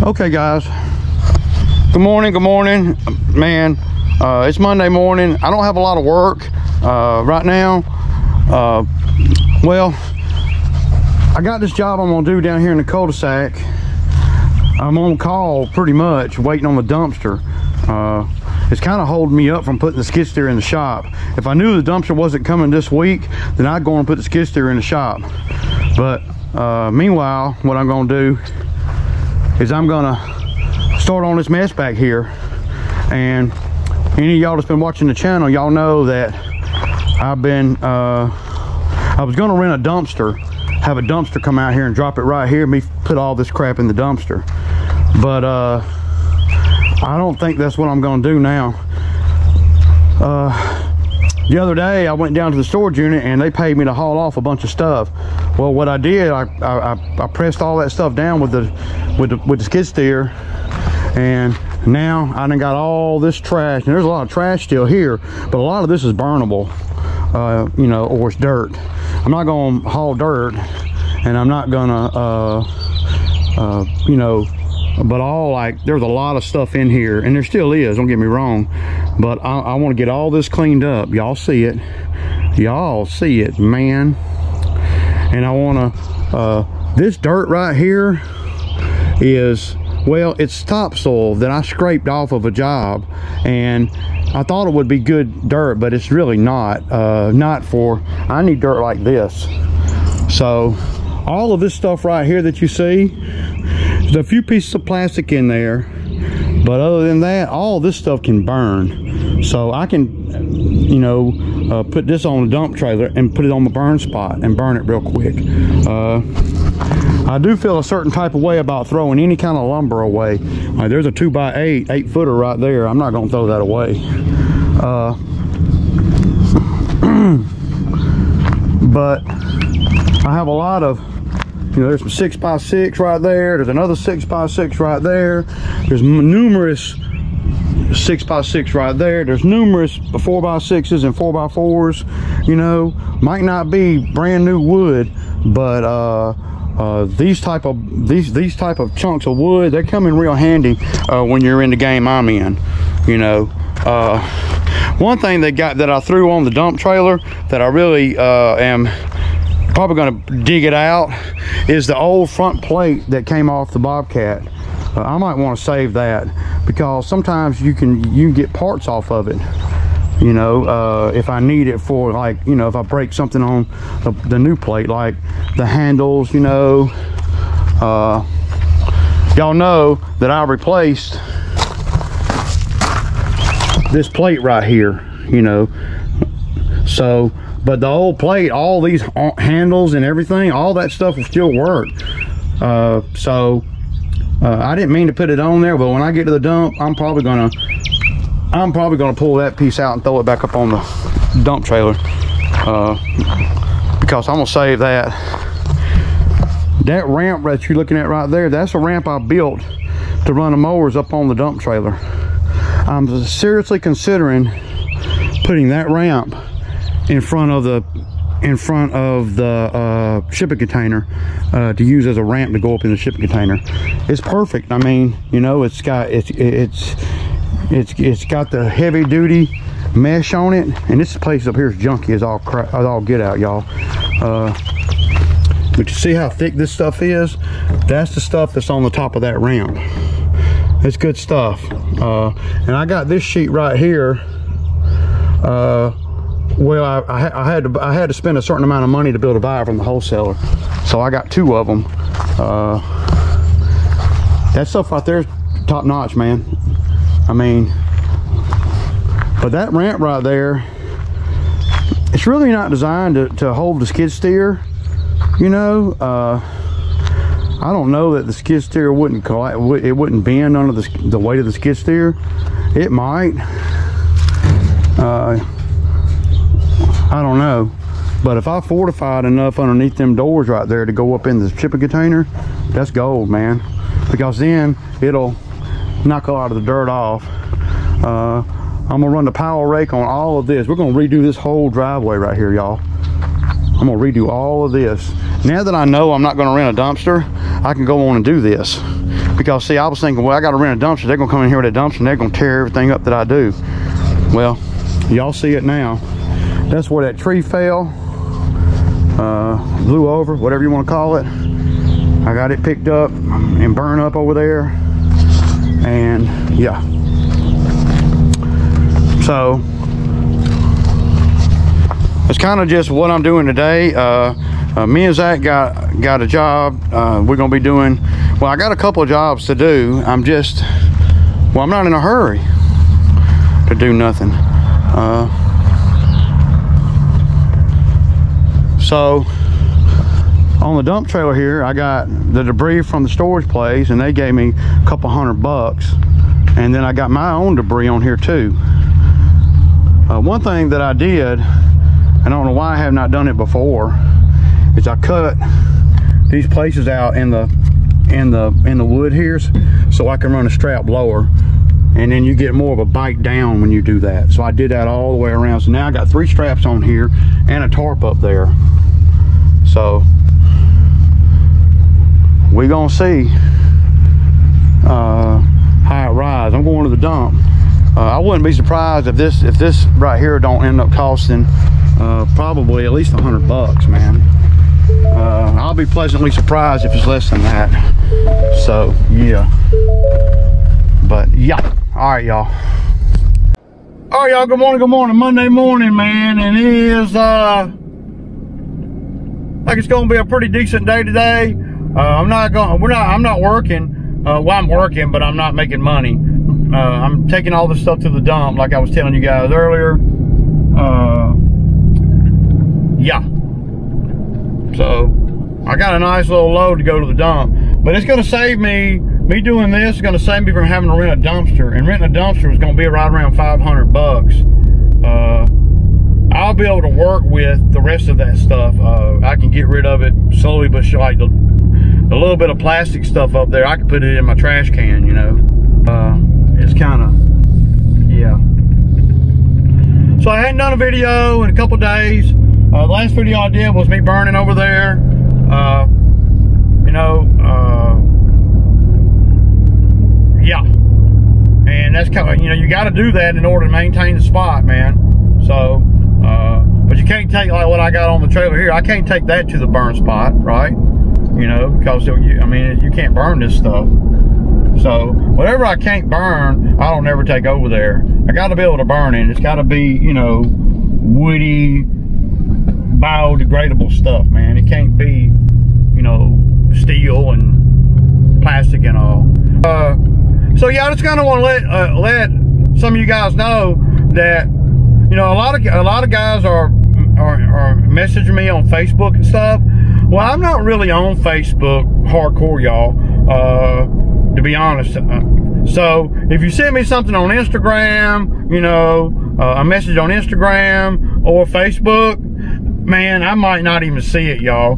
Okay guys, good morning, man. It's Monday morning. I don't have a lot of work right now. Well, I got this job I'm gonna do down here in the cul-de-sac. I'm on call pretty much, waiting on the dumpster. It's kind of holding me up from putting the skid steer in the shop. If I knew the dumpster wasn't coming this week, then I'd go and put the skid steer in the shop. But meanwhile, what I'm gonna do is I'm gonna start on this mess back here. And any of y'all that's been watching the channel, y'all know that I've been I was gonna rent a dumpster, have a dumpster come out here and drop it right here, me put all this crap in the dumpster. But I don't think that's what I'm gonna do now. The other day I went down to the storage unit and they paid me to haul off a bunch of stuff. Well, what I did, I pressed all that stuff down with the skid steer, and now I done got all this trash. And there's a lot of trash still here, but a lot of this is burnable, you know, or it's dirt. I'm not gonna haul dirt, and I'm not gonna you know, but all, like, there's a lot of stuff in here, and there still is, don't get me wrong, but I want to get all this cleaned up. Y'all see it, man. And I want to this dirt right here is, well, it's topsoil that I scraped off of a job, and I thought it would be good dirt, but it's really not. I need dirt like this. So all of this stuff right here that you see, there's a few pieces of plastic in there, but other than that, all this stuff can burn. So I can, you know, put this on a dump trailer and put it on the burn spot and burn it real quick. I do feel a certain type of way about throwing any kind of lumber away. Like, there's a 2x8 8-footer right there. I'm not gonna throw that away. But I have a lot of, you know, there's some 6x6 right there. There's another 6x6 right there. There's numerous 6x6 right there. There's numerous 4x6s and 4x4s. You know, might not be brand new wood, but these type of chunks of wood, they come in real handy when you're in the game I'm in. You know, one thing they got that I threw on the dump trailer that I really am probably going to dig it out is the old front plate that came off the Bobcat. I might want to save that, because sometimes you can get parts off of it, you know, if I need it for, like, you know, if I break something on the new plate, like the handles, you know. Y'all know that I replaced this plate right here, you know. So, but the old plate, all these handles and everything, all that stuff will still work. So I didn't mean to put it on there, but when I get to the dump, I'm probably gonna pull that piece out and throw it back up on the dump trailer, because I'm gonna save that. That ramp that you're looking at right there, that's a ramp I built to run the mowers up on the dump trailer. I'm seriously considering putting that ramp in front of the shipping container, to use as a ramp to go up in the shipping container. It's perfect. I mean, you know, it's got the heavy duty mesh on it, and this place up here is junky as all crap, as all get out, y'all. But you see how thick this stuff is? That's the stuff that's on the top of that ramp. It's good stuff. And I got this sheet right here. Well, I had to spend a certain amount of money to be able to buy it from the wholesaler, so I got 2 of them. That stuff right there is top notch, man. I mean, but that ramp right there, it's really not designed to hold the skid steer, you know. I don't know that the skid steer wouldn't bend under the weight of the skid steer. It might. I don't know, but if I fortified enough underneath them doors right there to go up in the shipping container, that's gold, man, because then it'll knock a lot of the dirt off. I'm gonna run the power rake on all of this. We're gonna redo this whole driveway right here, y'all. I'm gonna redo all of this. Now that I know I'm not gonna rent a dumpster, I can go on and do this. Because see, I was thinking, well, I gotta rent a dumpster. They're gonna come in here with a dumpster and they're gonna tear everything up that I do. Well, y'all see it now. That's where that tree fell, blew over, whatever you wanna call it. I got it picked up and burned up over there. And yeah. So, it's kind of just what I'm doing today. Me and Zach got a job. We're gonna be doing, well, I got a couple of jobs to do. I'm not in a hurry to do nothing. So on the dump trailer here, I got the debris from the storage place, and they gave me a couple $100. And then I got my own debris on here too. One thing that I did, I don't know why I have not done it before, is I cut these places out in the wood here so I can run a strap blower, and then you get more of a bite down when you do that. So I did that all the way around. So now I got 3 straps on here and a tarp up there. So we gonna see how it rides. I'm going to the dump. I wouldn't be surprised if this right here don't end up costing probably at least $100, man. I'll be pleasantly surprised if it's less than that. So yeah, but yeah. All right, y'all. All right, y'all. Good morning. Monday morning, man, and it is like it's gonna be a pretty decent day today. I'm not working. Well, I'm working, but I'm not making money. I'm taking all this stuff to the dump, like I was telling you guys earlier. Yeah. So I got a nice little load to go to the dump, but it's going to save me doing this is going to save me from having to rent a dumpster, and renting a dumpster is going to be right around $500. I'll be able to work with the rest of that stuff. I can get rid of it slowly but surely. Like the little bit of plastic stuff up there, I can put it in my trash can, you know. It's kind of, yeah. So I hadn't done a video in a couple days. The last video I did was me burning over there. You know, yeah. And that's kind of, you know, you got to do that in order to maintain the spot, man. So, but you can't take like what I got on the trailer here. I can't take that to the burn spot, right? You know, because I mean, you can't burn this stuff. So whatever I can't burn, I don't ever take over there. I got to be able to burn it. It's got to be, you know, woody, biodegradable stuff, man. It can't be, you know, steel and plastic and all. So yeah, I just kind of want to let some of you guys know that, you know, a lot of guys are messaging me on Facebook and stuff. Well, I'm not really on Facebook hardcore, y'all, to be honest. So if you send me something on Instagram, you know, a message on Instagram or Facebook, man, I might not even see it, y'all,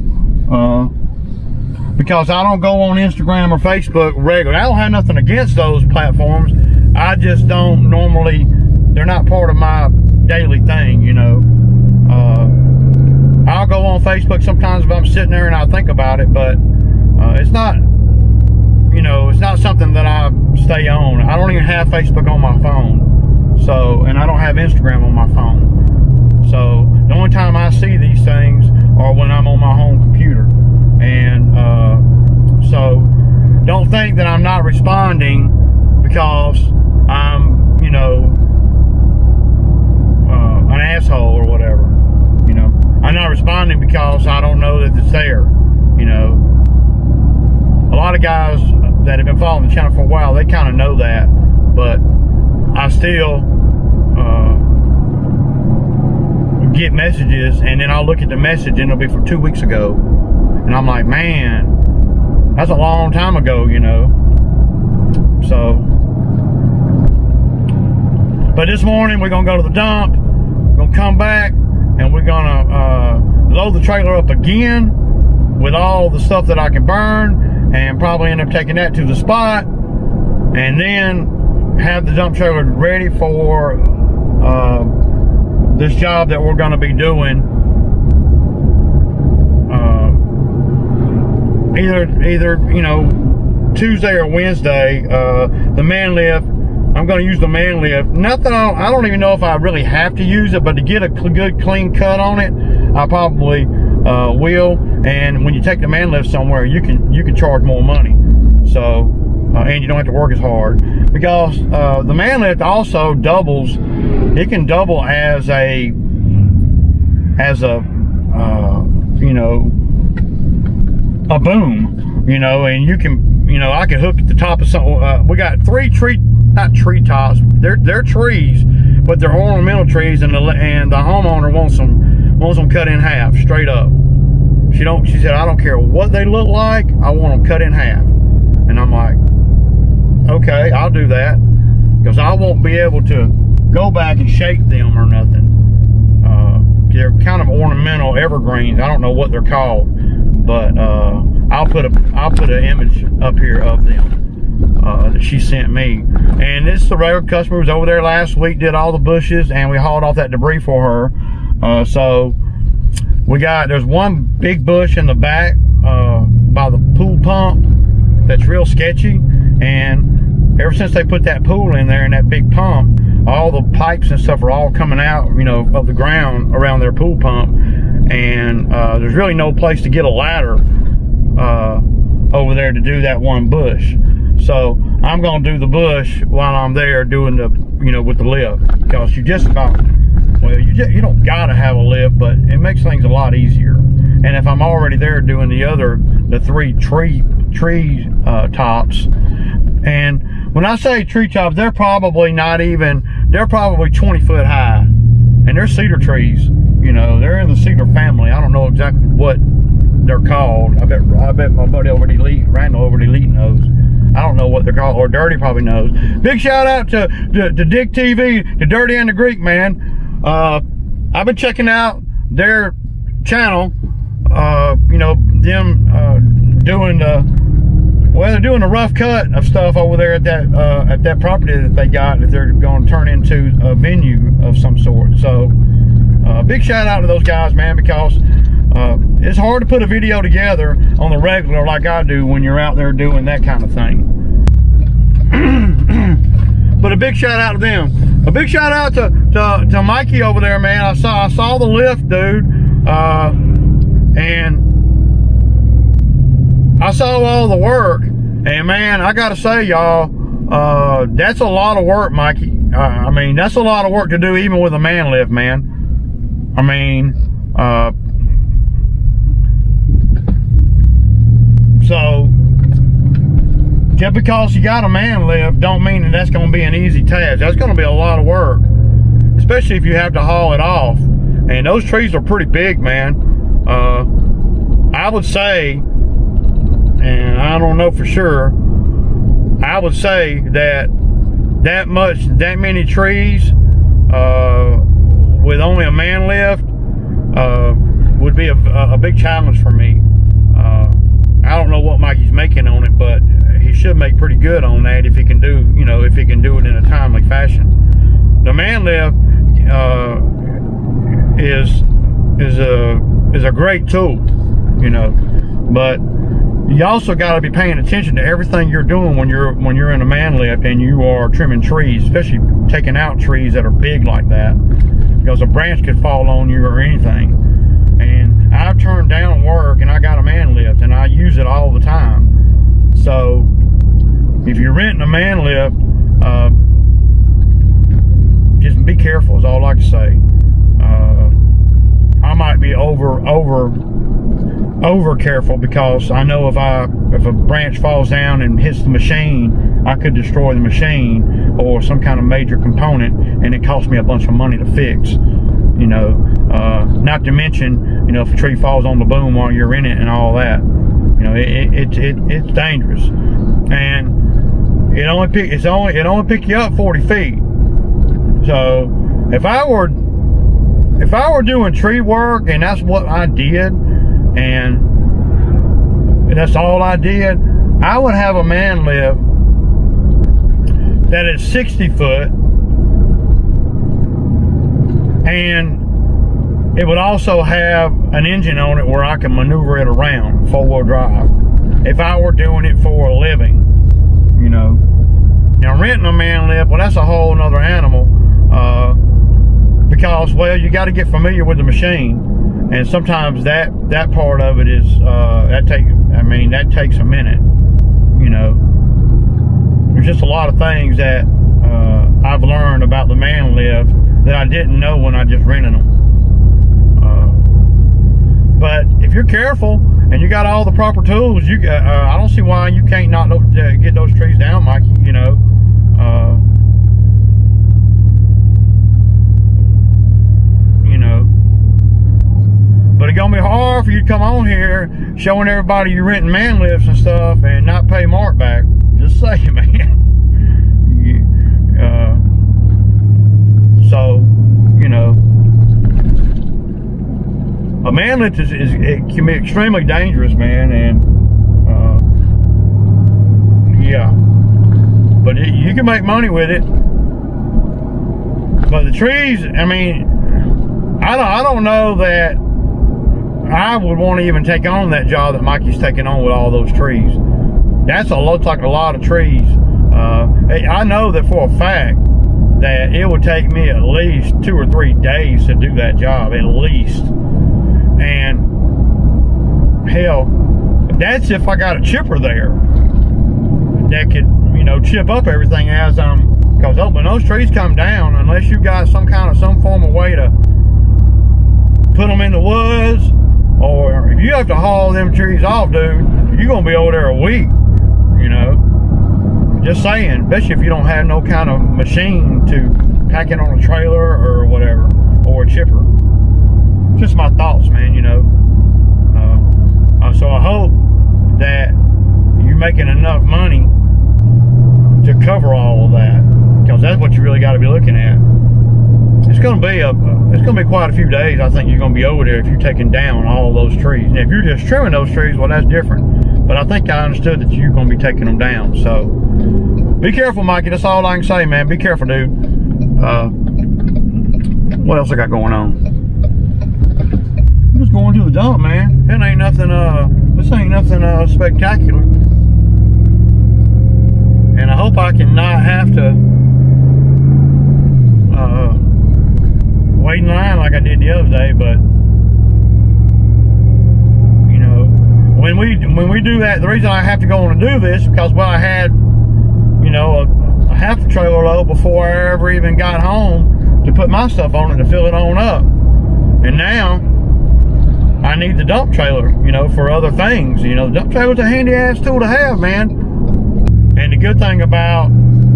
because I don't go on Instagram or Facebook regularly. I don't have nothing against those platforms. I just don't normally, they're not part of my daily thing, you know. I'll go on Facebook sometimes if I'm sitting there and I think about it, but it's not, you know, it's not something that I stay on. I don't even have Facebook on my phone. So, and I don't have Instagram on my phone. So the only time I see these things are when I'm on my home computer. And so don't think that I'm not responding because I'm, you know, an asshole or whatever. You know, I'm not responding because I don't know that it's there. You know, a lot of guys that have been following the channel for a while, they kind of know that, but I still get messages, and then I'll look at the message and it'll be from 2 weeks ago, and I'm like, man, that's a long time ago, you know. So, but this morning we're gonna go to the dump, we're gonna come back, and we're gonna load the trailer up again with all the stuff that I can burn, and probably end up taking that to the spot, and then have the dump trailer ready for this job that we're going to be doing either you know, Tuesday or Wednesday, the man lift. I'm going to use the man lift. Nothing. I don't even know if I really have to use it, but to get a good clean cut on it, I probably will. And when you take the man lift somewhere, you can charge more money. So and you don't have to work as hard, because the man lift also doubles. It can double as a you know, a boom, you know, and you can, you know, I can hook at the top of some. We got not tree tops. They're trees, but they're ornamental trees, and the homeowner wants them cut in half, straight up. She said, I don't care what they look like, I want them cut in half. And I'm like, okay, I'll do that, because I won't be able to go back and shape them or nothing. They're kind of ornamental evergreens. I don't know what they're called, but I'll put an image up here of them that she sent me. And this the regular customer who was over there last week, did all the bushes, and we hauled off that debris for her. So there's one big bush in the back by the pool pump that's real sketchy, and ever since they put that pool in there and that big pump, all the pipes and stuff are all coming out, you know, of the ground around their pool pump, and there's really no place to get a ladder over there to do that one bush. So I'm gonna do the bush while I'm there doing the, you know, with the lift, because you just about, well, you don't gotta have a lift, but it makes things a lot easier. And if I'm already there doing the three tree tops, and when I say tree tops, they're probably 20 foot high, and they're cedar trees. You know, they're in the cedar family. I don't know exactly what they're called. I bet my buddy over at Randall over at Elite knows. I don't know what they're called, or Dirty probably knows. Big shout out to Dick TV, the Dirty and the Greek, man. I've been checking out their channel. You know, them doing they're doing a rough cut of stuff over there at that property that they got, that they're going to turn into a venue of some sort. So big shout out to those guys, man, because it's hard to put a video together on the regular like I do when you're out there doing that kind of thing. But a big shout out to them. A big shout out to Mikey over there, man. I saw the lift, dude, and I saw all the work, and man, I gotta say, y'all, that's a lot of work, Mikey. I mean, that's a lot of work to do, even with a man lift, man. I mean, so just because you got a man lift don't mean that that's gonna be an easy task. That's gonna be a lot of work, especially if you have to haul it off. And those trees are pretty big, man. I would say, and I don't know for sure, I would say that many trees with only a man lift would be a big challenge for me. I don't know what Mikey's making on it, but he should make pretty good on that if he can do, you know, if he can do it in a timely fashion. The man lift is a great tool, you know, but you also got to be paying attention to everything you're doing when you're in a man lift and you are trimming trees, especially taking out trees that are big like that, because a branch could fall on you or anything. And I've turned down work and I got a man lift and I use it all the time. So if you're renting a man lift, just be careful is all I can say. I might be over careful, because I know if a branch falls down and hits the machine, I could destroy the machine or some kind of major component, and it costs me a bunch of money to fix. You know, not to mention, you know, if a tree falls on the boom while you're in it and all that, you know, it's dangerous, and it only pick you up 40 feet. So if I were doing tree work and that's what I did, and that's all I did, I would have a man lift that is 60 foot, and it would also have an engine on it where I can maneuver it around, 4-wheel drive. if I were doing it for a living, you know. Now renting a man lift, well, that's a whole nother animal, because, well, you got to get familiar with the machine, and sometimes that part of it is that takes a minute, you know. There's just a lot of things that I've learned about the man lift that I didn't know when I just rented them. But if you're careful and you got all the proper tools, I don't see why you can't not get those trees down, Mikey, you know. But it's gonna be hard for you to come on here showing everybody you're renting man lifts and stuff and not pay Mark back. Just saying, man. So, you know, a man lift it can be extremely dangerous, man, and yeah, but you can make money with it. But the trees, I mean, I don't know that I would want to even take on that job that Mikey's taking on with all those trees. Looks like a lot of trees. I know that for a fact that it would take me at least 2 or 3 days to do that job, at least. And hell, that's if I got a chipper there that could, you know, chip up everything as because when those trees come down, unless you got some form of way to put them in the woods, or if you have to haul them trees off, dude, you're gonna be over there a week, you know. Just saying, especially if you don't have no kind of machine to pack it on a trailer or whatever, or a chipper. Just my thoughts, man, you know. So I hope that you're making enough money to cover all of that, because that's what you really got to be looking at. It's gonna be quite a few days. I think you're gonna be over there if you're taking down all those trees. Now, if you're just trimming those trees, well, that's different. But I think I understood that you're gonna be taking them down. So be careful, Mikey. That's all I can say, man. Be careful, dude. What else I got going on? I'm just going to the dump, man. This ain't nothing spectacular. And I hope I can not have to wait in line like I did the other day, but you know, when we do that, the reason I have to go on and do this is because, well, I had, you know, a half a trailer load before I ever even got home to put my stuff on it to fill it on up. And now I need the dump trailer, you know, for other things. You know, the dump trailer's a handy ass tool to have, man. And the good thing about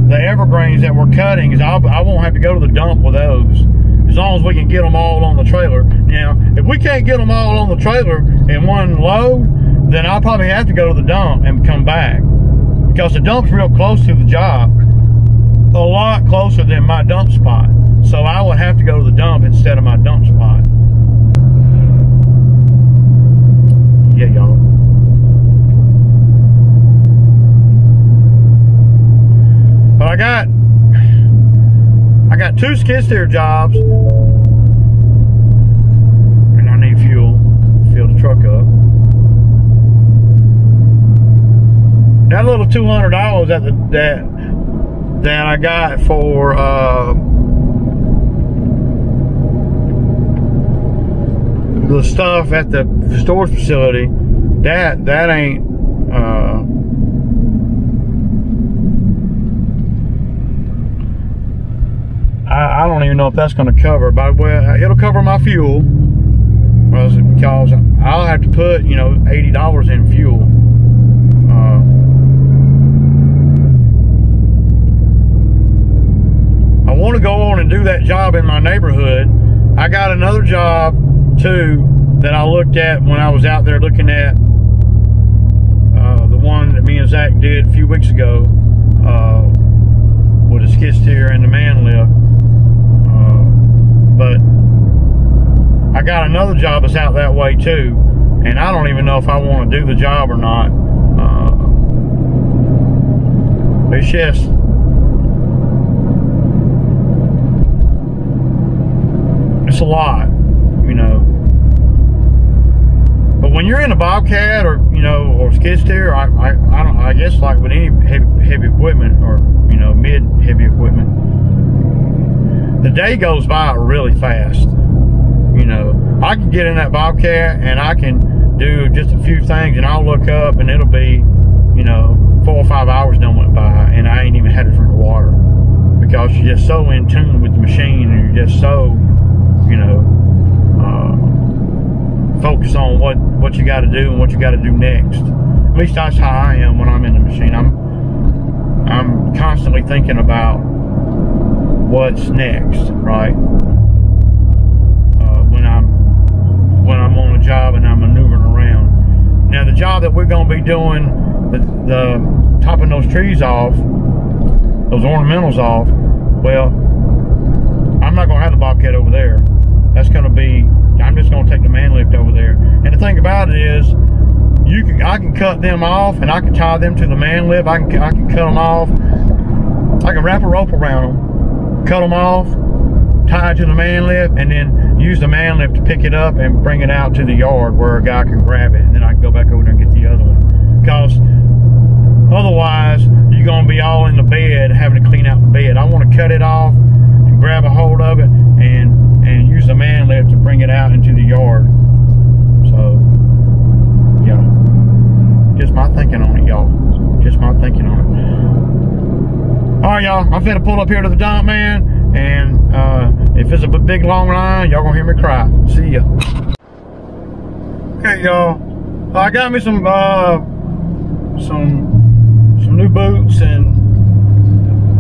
the evergreens that we're cutting is I won't have to go to the dump with those, as long as we can get them all on the trailer. Now, if we can't get them all on the trailer in one load, then I'll probably have to go to the dump and come back, because the dump's real close to the job, a lot closer than my dump spot. So I would have to go to the dump instead of my dump spot. Yeah, y'all. But I got 2 skid steer jobs, and I need fuel to fill the truck up. That little $200 that I got for the stuff at the storage facility, that ain't I don't even know if that's going to cover, but well, it'll cover my fuel, because I'll have to put, you know, $80 in fuel. I want to go on and do that job in my neighborhood. I got another job too that I looked at when I was out there looking at the one that me and Zach did a few weeks ago with the skid steer and the man lift. But I got another job that's out that way too, and I don't even know if I want to do the job or not. It's just, it's a lot, you know. But when you're in a Bobcat, or, you you know, or skid steer, I guess like with any heavy equipment, or, you know, mid heavy equipment, the day goes by really fast. You know, I can get in that Bobcat and I can do just a few things, and I'll look up and it'll be, you know, 4 or 5 hours done went by, and I ain't even had a drink of water, because you're just so in tune with the machine, and you're just so, you know, focus on what you got to do and what you got to do next. At least that's how I am when I'm in the machine. I'm constantly thinking about what's next, right? When I'm on a job and I'm maneuvering around. Now the job that we're going to be doing, the topping those trees off, those ornamentals off, well, I'm not going to have the Bobcat over there. That's going to be, I'm just going to take the man lift over there. And the thing about it is, I can cut them off, and I can tie them to the man lift. I can cut them off. I can wrap a rope around them, cut them off, tie it to the man lift, and then use the man lift to pick it up and bring it out to the yard where a guy can grab it, and then I can go back over there and get the other one. Because otherwise, you're going to be all in the bed having to clean out the bed. I want to cut it off and grab a hold of it and use the man lift to bring it out into the yard. So, yeah, just my thinking on it, y'all. Just my thinking on it. All right, y'all, I'm finna pull up here to the dump, man, and if it's a big long line, y'all gonna hear me cry. See ya. Okay, y'all, I got me some new boots and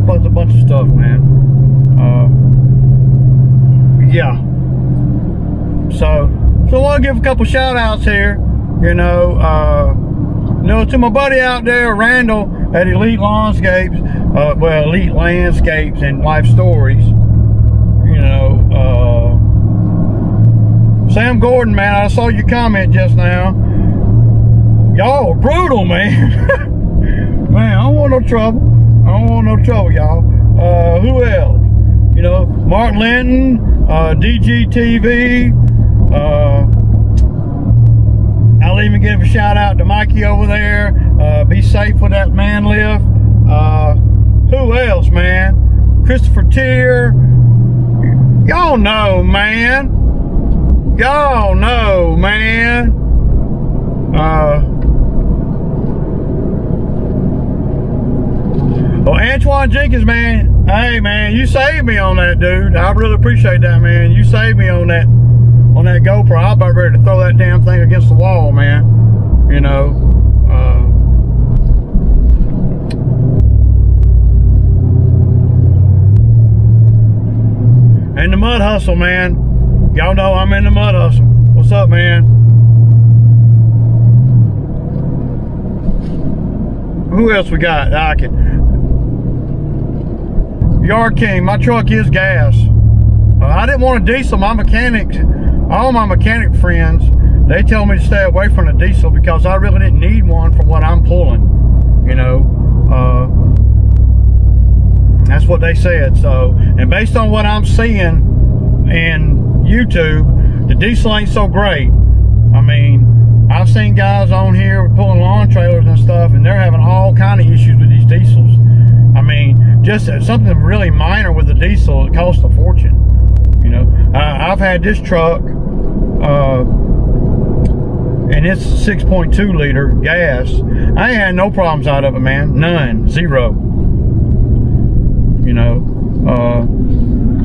a bunch of stuff, man. Yeah. So I want to give a couple shout outs here, you know, to my buddy out there, Randall at Elite Landscapes, Elite Landscapes and Life Stories, you know, Sam Gordon, man, I saw your comment just now. Y'all are brutal, man. Man, I don't want no trouble. I don't want no trouble, y'all. Who else? You know, Mark Linton, DGTV. I'll even give a shout out to Mikey over there. Be safe with that man lift. Who else, man? Christopher Tier. Y'all know, man. Y'all know, man. Well, Antoine Jenkins, man. Hey, man, you saved me on that, dude. I really appreciate that, man. You saved me on that GoPro. I was about ready to throw that damn thing against the wall, man. You know. And the Mud Hustle, man. Y'all know I'm in the Mud Hustle. What's up, man? Who else we got? Yard King, my truck is gas. I didn't want a diesel. My mechanics, all my mechanic friends, they tell me to stay away from the diesel because I really didn't need one for what I'm pulling. You know, that's what they said. So, and based on what I'm seeing in YouTube, the diesel ain't so great. I mean, I've seen guys on here pulling lawn trailers and stuff, and they're having all kind of issues with these diesels. I mean, just something really minor with the diesel, it costs a fortune. You know, I've had this truck, and it's 6.2 liter gas. I ain't had no problems out of it, man. None, zero. You know,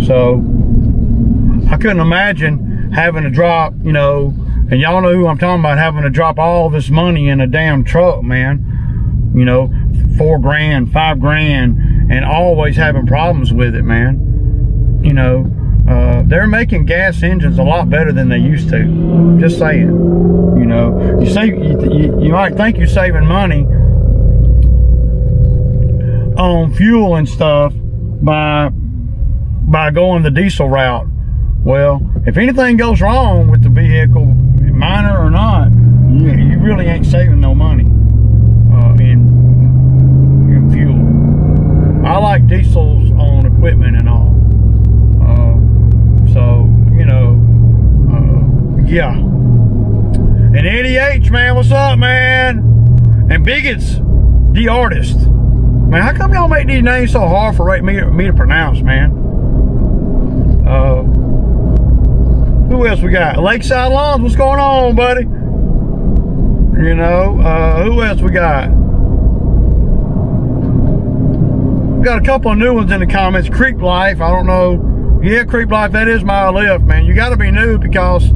so I couldn't imagine having to drop, you know, and y'all know who I'm talking about, having to drop all this money in a damn truck, man. You know, $4 grand, $5 grand, and always having problems with it, man. You know, they're making gas engines a lot better than they used to. Just saying. You know, you might think you're saving money on fuel and stuff by going the diesel route. Well, if anything goes wrong with the vehicle, minor or not, you really ain't saving no money in fuel. I like diesels on equipment and all. So, you know, yeah. And Eddie H, man, what's up, up, man? And Bigots, the artist. Man, how come y'all make these names so hard for me to pronounce, man? Who else we got? Lakeside Lawns, what's going on, buddy? You know, who else we got? We got a couple of new ones in the comments. Creep Life, I don't know. Yeah, Creep Life, that is my lift, man. You got to be new, because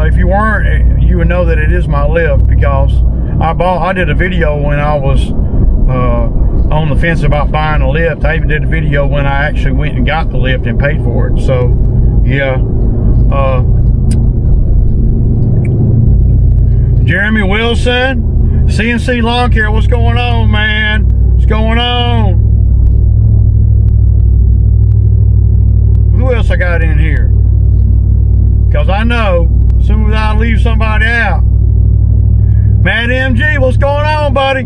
if you weren't, you would know that it is my lift, because I did a video when I was on the fence about buying a lift. I even did a video when I actually went and got the lift and paid for it. So, yeah. Jeremy Wilson, CNC Lawn Care, what's going on, man? What's going on? Who else I got in here? Because I know as soon as I leave somebody out. Matt MG, what's going on, buddy?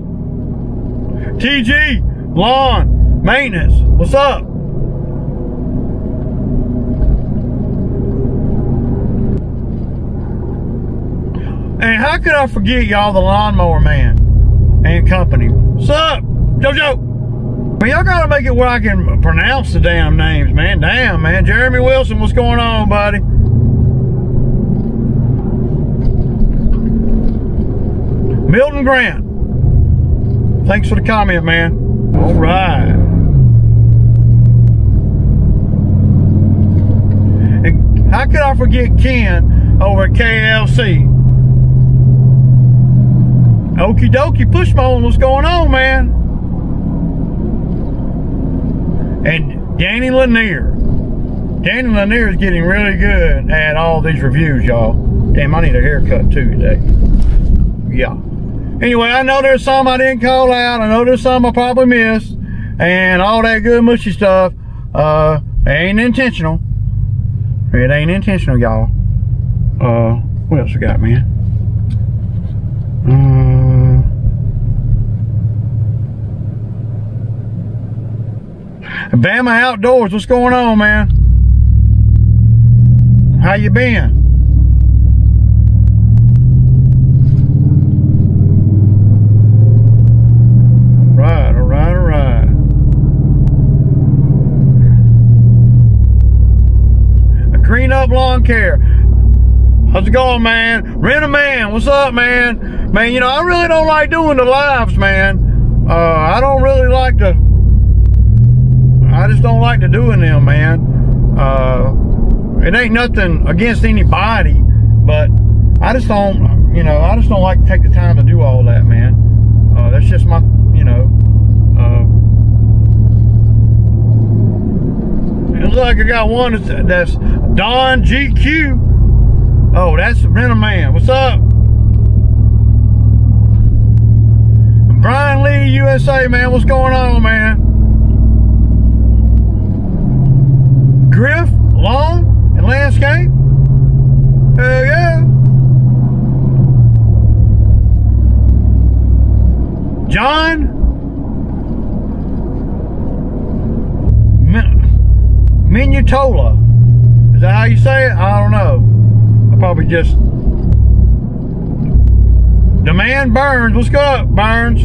TG Lawn Maintenance, what's up? And how could I forget y'all, the Lawnmower Man and Company? What's up, JoJo? Well, y'all gotta make it where I can pronounce the damn names, man. Damn, man. Jeremy Wilson, what's going on, buddy? Milton Grant, thanks for the comment, man. All right. And how could I forget Ken over at KLC? Okie dokie, Pushbone, what's going on, man? And Danny Lanier. Danny Lanier is getting really good at all these reviews, y'all. Damn, I need a haircut too today. Yeah. Anyway, I know there's some I didn't call out. I know there's some I probably missed. And all that good mushy stuff. It ain't intentional. It ain't intentional, y'all. What else we got, man? Bama Outdoors, what's going on, man? How you been? Right, all right, all right. Green Up Lawn Care, how's it going, man? Rent a Man, what's up, man? Man, you know, I really don't like doing the lives, man. I don't really like to, I just don't like to doing them, man. It ain't nothing against anybody, but I just don't, you know, I just don't like to take the time to do all that, man. That's just my, you know, it looks like I got one that's Don GQ. Oh, that's Rent a Man. What's up? Brian Lee USA, man. What's going on, man? Griff Lawn and Landscape. Hell yeah. John Minutola. Is that how you say it? I don't know. I probably just. The Man Burns. What's up, Burns?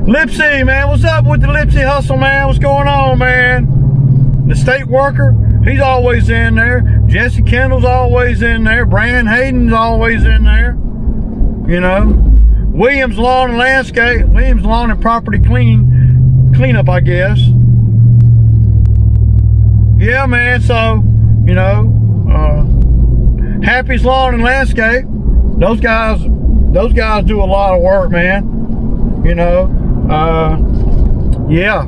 Lipsy, man. What's up with the Lipsy hustle, man? What's going on, man? The State Worker. He's always in there. Jesse Kendall's always in there. Brandon Hayden's always in there. You know. Williams Lawn and Landscape. Williams Lawn and Property Cleanup, I guess. Yeah, man. So, you know, Happy's Lawn and Landscape. Those guys do a lot of work, man. You know, yeah.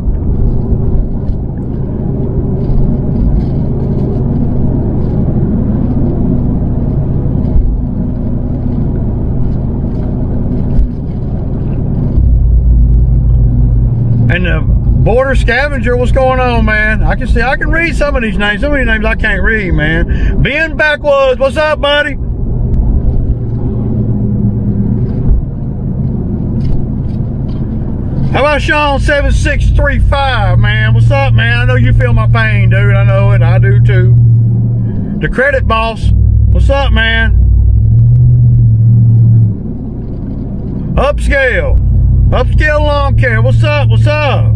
And the Border Scavenger, what's going on, man? I can read some of these names. Some of these names I can't read, man. Ben Backwoods, what's up, buddy? How about Sean 7635, man? What's up, man? I know you feel my pain, dude. I know it. I do too. The Credit Boss, what's up, man? Upscale Lawn Care. What's up? What's up?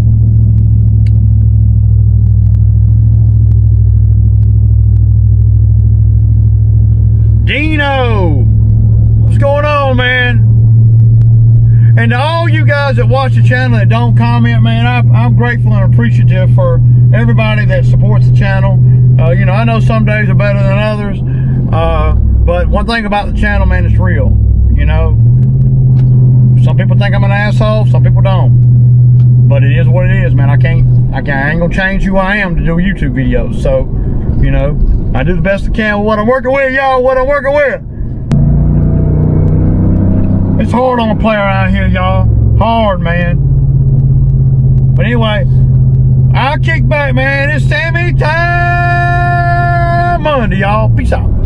Dino, what's going on, man? And to all you guys that watch the channel that don't comment, man, I'm grateful and appreciative for everybody that supports the channel. You know, I know some days are better than others, but one thing about the channel, man, it's real. You know, some people think I'm an asshole, some people don't. But it is what it is, man. I ain't gonna change who I am to do YouTube videos. So, you know, I do the best I can with what I'm working with, y'all. What I'm working with. It's hard on a player out here, y'all. Hard, man. But anyway, I'll kick back, man. It's Sammy time Monday, y'all. Peace out.